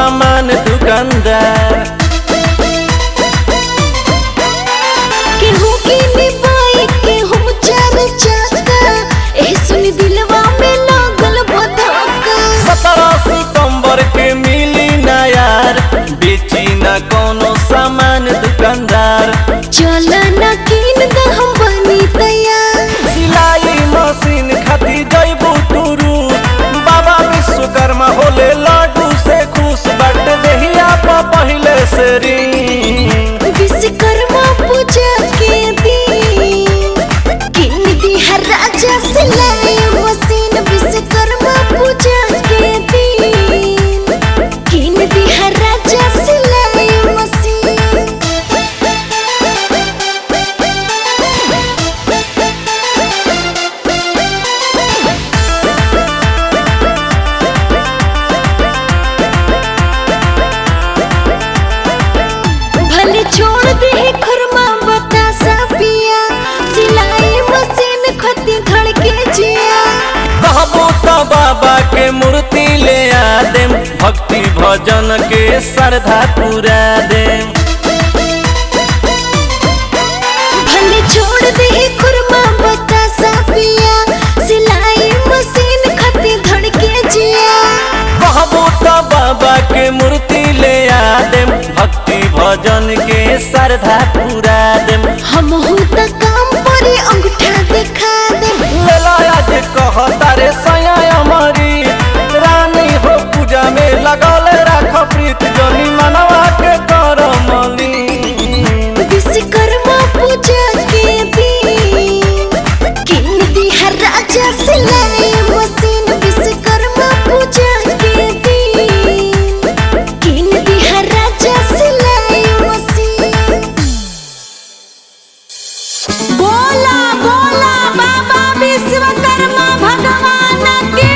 सामान दुकानदार। केहू की निभाई केहू चार चाका, एह सुन दिलवा में लागल बधका। 17 सितंबर के मिली ना यार, बेची ना कोनो सामान दुकानदार। चल न कीन द हम बनी तैयार, सिलाई मशीन खाती जैबू तुरू, बाबा विश्वकर्मा होले लाडू से खुश बट देहिया पा पहले से रिंग। विश्वकर्मा पूजा के दिन कीन दी हर राजा सिलाई मशीन। विश्वकर्मा पूजा के दिन कीन दी हर राजा सिलाई मशीन। भले छोड़ दे खुरमा बतासा पिया, सिलाई मशीन खती धड़के जिया। कहबो तो बाबा के मूर्ति ले आ देम, भक्ति भजन के श्रद्धा पूरा देम। भले छोड़ दे खुरमा बतासा पिया, सिलाई मशीन खती धड़के जिया। कहबो तो बाबा के मूर्ति ले आ देम, भक्ति भजन के श्रद्धा पूरा देम। हम त काम पर अंगूठा दिखा दे। लेला आज कह तारे सया हमारी रानी हो, पूजा में लगल राख प्रीत जनी मनवा के कर मलिन। विश्वकर्मा पूजा के दिन कीन दी हर राजा सिलाई मशीन। विश्वकर्मा पूजा के दिन कीन दी हर राजा सिलाई मशीन। बोला बोला बाबा विश्वकर्मा भगवान की।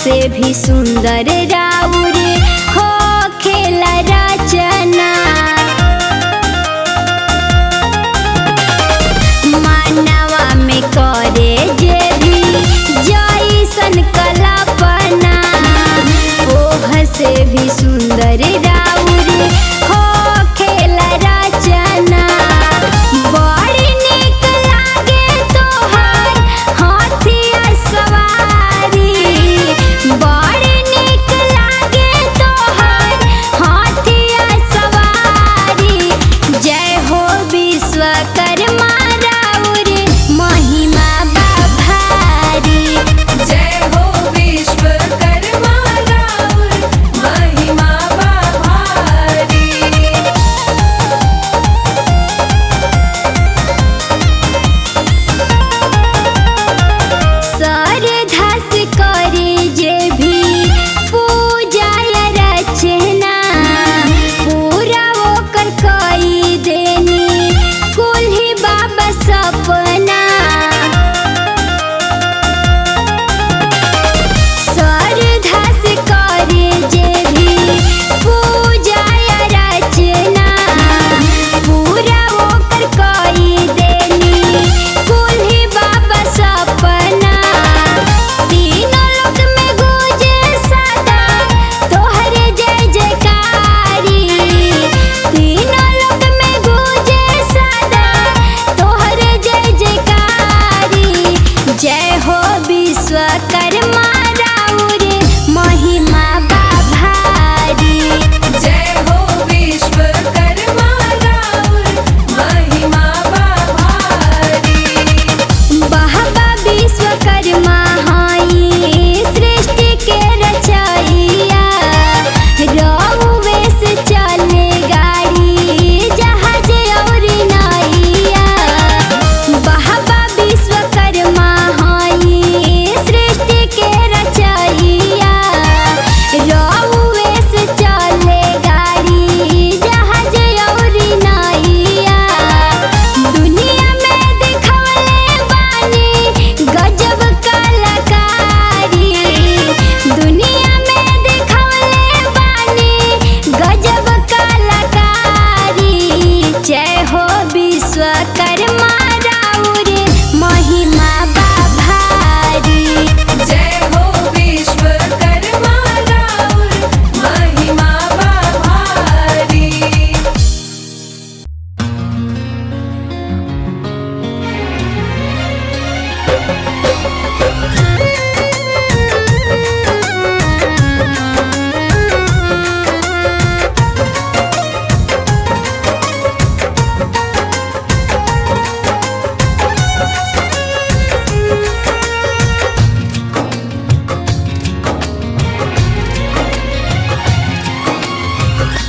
से भी सुंदर राउर हो खेला रचना। मानवा में करे जे भी जैसन कल्पना, ओह से भी सुंदर राउर हो खेला रचना। बड़ी निक लागे तोहार हाथिया सवारी, बड़ी निक लागे तोहार हाथिया सवारी। जय हो विश्वकर्मा राउर महिमा बा भारी। जय हो विश्वकर्मा राउर महिमा बा भारी। श्रद्धा से करे जे भी पूजा या रचना, पूरा ओकर कई देनी कुल्ही बाबा सपना। श्रद्धा से करे जे भी पूजा या रचना, पूरा ओकर कई देनी कुल्ही बाबा सपना। तीनों लोक में गूंजे सदा तोहरे जय जयकारी, तीनों लोक में गूंजे सदा तोहरे जय जयकारी। जय हो विश्वकर्मा राउर महिमा बा भारी। जय हो विश्वकर्मा राउर महिमा बा भारी। बाबा विश्वकर्मा हई सृष्टि के रचैया, रउवे से चले गाड़ी जहाज और नैया। बाबा विश्वकर्मा हई सृष्टि के रचैया, रउवे से चले गाड़ी जहाज और नैया। दुनिया में दिखवले बानी गजब कलाकारी, दुनिया में दिखवले बानी गजब कलाकारी। जय हो विश्वकर्मा राउर महिमा बा भारी। जय हो विश्वकर्मा राउर महिमा बा भारी।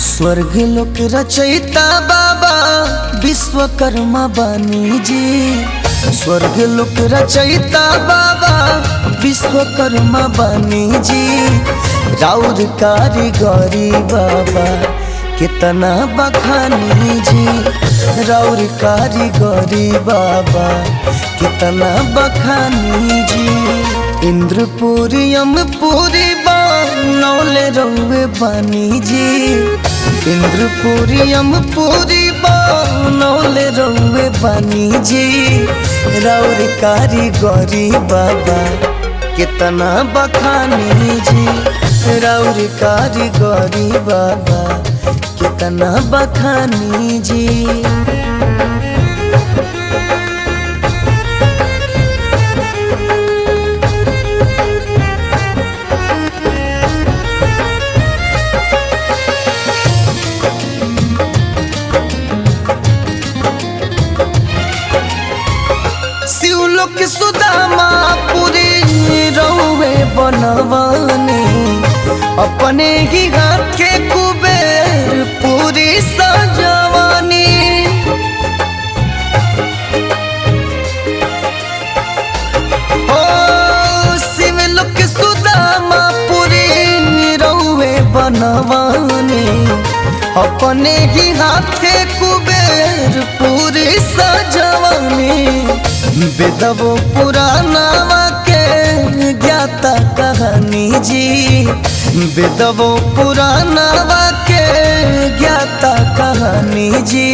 स्वर्ग लोक रचयिता बाबा विश्वकर्मा बानी जी। स्वर्ग लोक रचयिता बाबा विश्वकर्मा बानी जी। राउर कारीगरी बाबा कितना बखानी जी। राउर कारीगरी बाबा कितना बखानी जी। इंद्रपुरी यमपुरी बनौले रउवे बानी जी। इंद्रपुरी यमपुरी बनौले रउवे बानी जी। राउर कारीगरी बाबा कितना बखानी जी। राउर कारीगरी बाबा कितना बखानी जी। शिवलोक सुदामा पुरी रउवे बनवानी। अपने ही हाथ के कुबेर पूरी सजवानी। ओ शिवलोक सुदामा पुरी रउवे बनवानी। अपने ही हाथ के कुबेर पूरी सजवानी। बेदबो पुरानावा के ज्ञाता कहानी जी, वेदवो पुराणवा के ज्ञाता कहानी जी,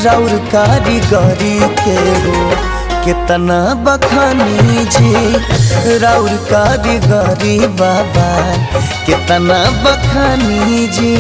राउर कारीगरी के हो कितना बखानी जी, राउर कारीगरी बाबा कितना बखानी जी।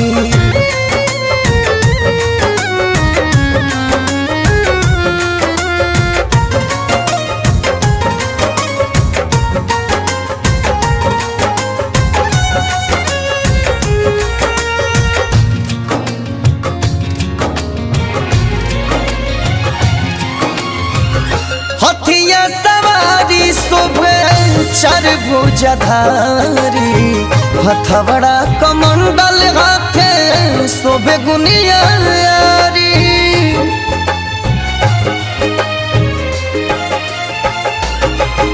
हथिया सवारी शोभे चार भुजाधारी, हथवड़ा कमंडल हाथे शोभे गुनियारी।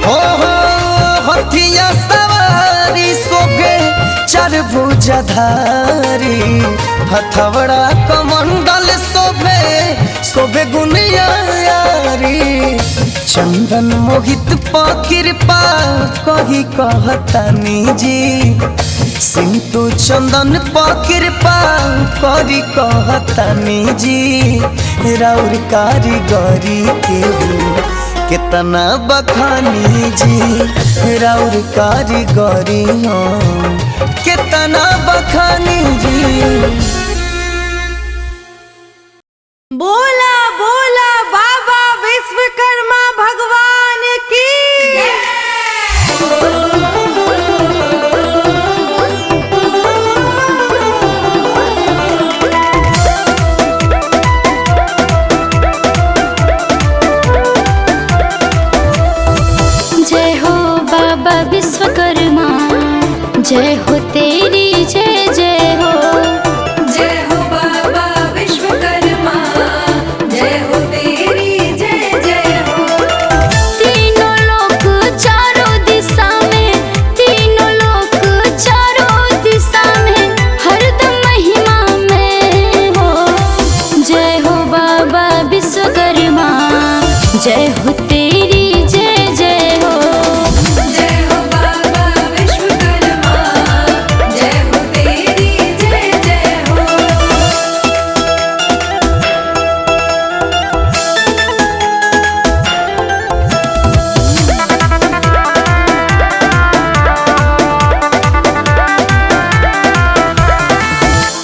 हो हथिया सवारी शोभे चार भुजाधारी, हथवड़ा कमंडल शोभे गुनियारी। चंदन मोहित कृपा कही कहतानी जी, सिंटू चंदन कृपा करी कहतानी जी, राउर कारीगरी के हो कितना बखानी जी, राउर कारीगरी हो कितना बखानी जी। बोला बोला बाबा विश्वकर्मा भगवान की। जय हो बाबा विश्वकर्मा, जय हो तेरी जय जय हो। जय हो बाबा विश्वकर्मा, जय हो तेरी जय जय हो। तीनों लोक चारों दिशा में, तीनों लोक चारों दिशा में हरदम महिमा में हो। जय हो बाबा विश्वकर्मा, जय हो तेरी जय जय हो। जय हो बाबा विश्वकर्मा, जय हो तेरी जय जय हो।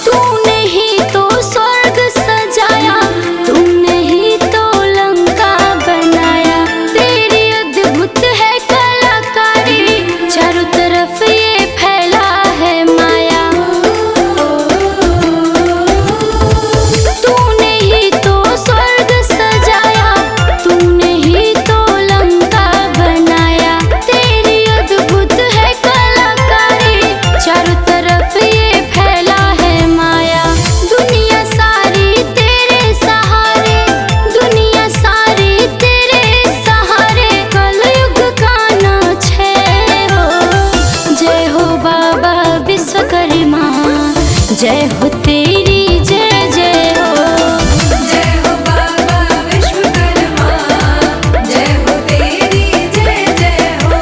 तूने ही तो स्वर्ग सजाया, तूने ही तो लंका बनाया। तेरी अद्भुत है कलाकारी, चारों तरफ ये फैला है माया। तूने ही तो स्वर्ग सजाया, तूने ही तो लंका बनाया। तेरी अद्भुत है कलाकारी, चारों तरफ ये फैला है माया। दुनिया सारी तेरे सहारे, दुनिया सारी तेरे सहारे, कलयुग का नाच है हो। जय हो बाबा विश्वकर्मा, जय हो तेरी जय जय हो। जय हो बाबा विश्वकर्मा, जय हो तेरी जय जय हो।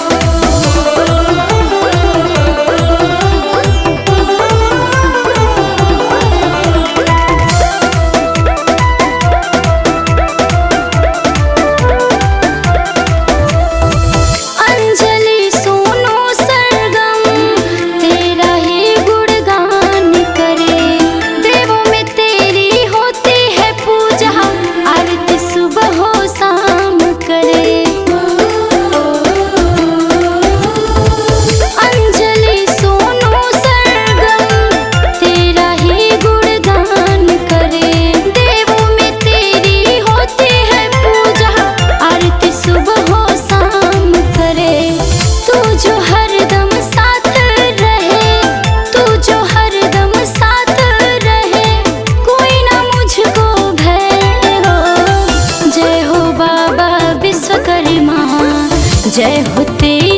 अंजलि सोनो सरगम तेरा ही गुणगान करे। देवों में तेरी होती है पूजा, आरती सुबह हो शाम करे। अंजलि सोनो सरगम तेरा ही गुणगान करे। देवों में तेरी होती है पूजा, आरती सुबह हो शाम करे। तू जो हरदम साथ रहे, तू जो हरदम साथ रहे, कोई ना मुझको भय हो। जय हो बाबा विश्वकर्मा, जय हो तेरी